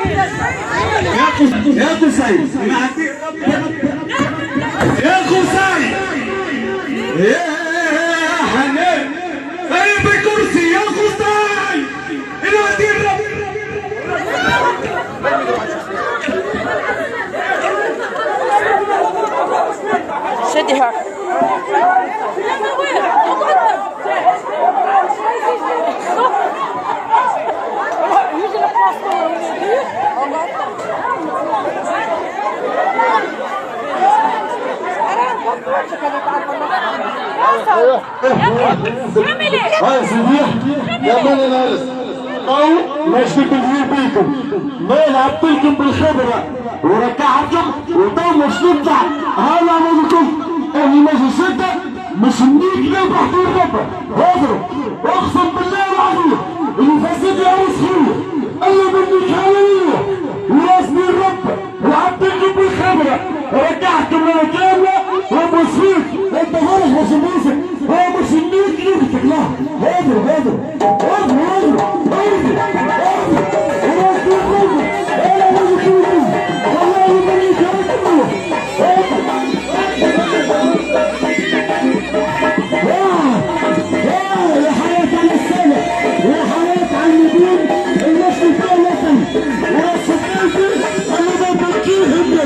يا قصي يا قصي يا حنان ايه بكرسي يا قصي الوزير شدها هاي صبيح يا مان الارس او نشتكي بيكم ما لعبت لكم بالخبره وركعتكم وطول مش نطلع هلا عملكم اني ماشي سته مش منيك ليه بحضور ربه اضرب اقسم بالله العظيم اللي فسد يا مسخيه اللي منك هللويا وراسني الرب لعبت لكم بالخبره رجعتكم لمكاننا وابوس فيك انت غلط مش بوسك هو مش منيك ليه بتكلها اضرب اضرب اضرب اضرب اضرب اضرب وراسني الرب انا مش والله منيك يا حياة على السنة يا حياة على النجوم الناس فيها وطن وراس القلب انا ببكيهم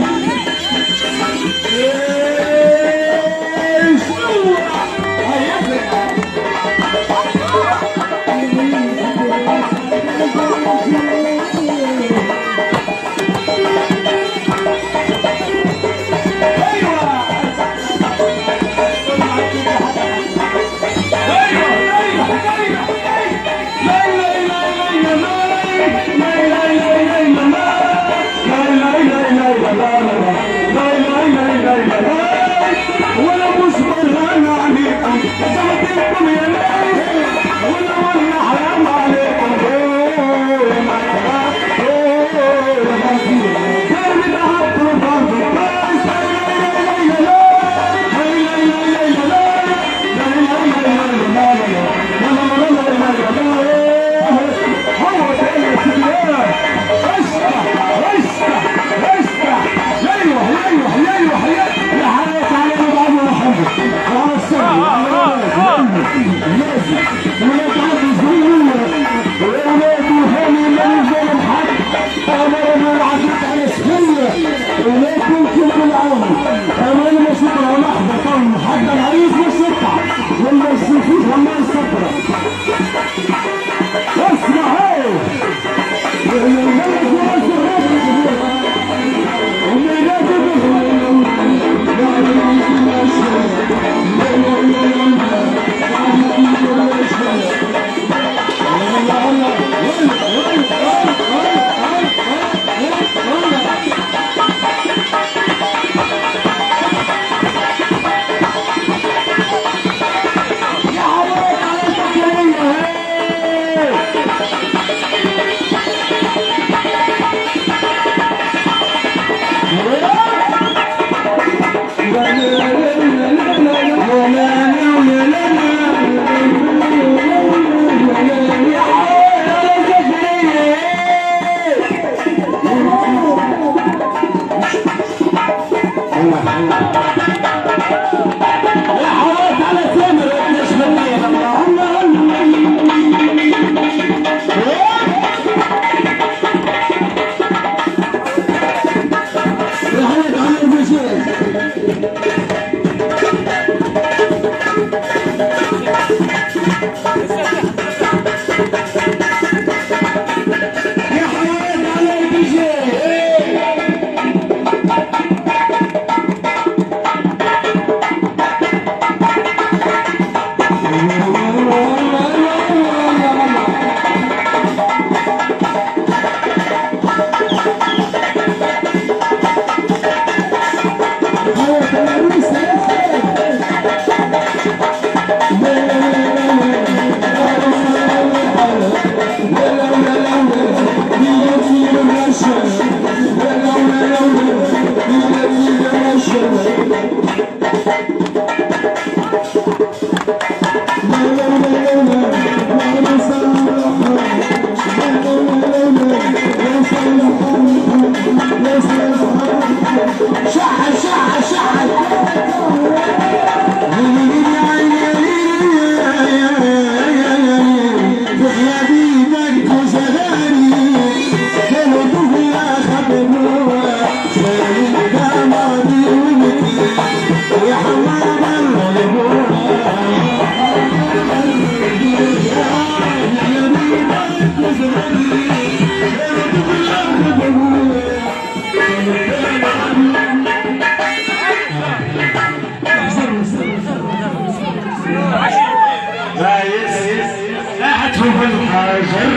شر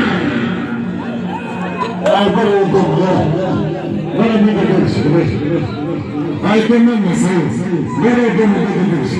أقدر أقول ولا بيقدرش هاي كمان مسوي ولا بيقدرش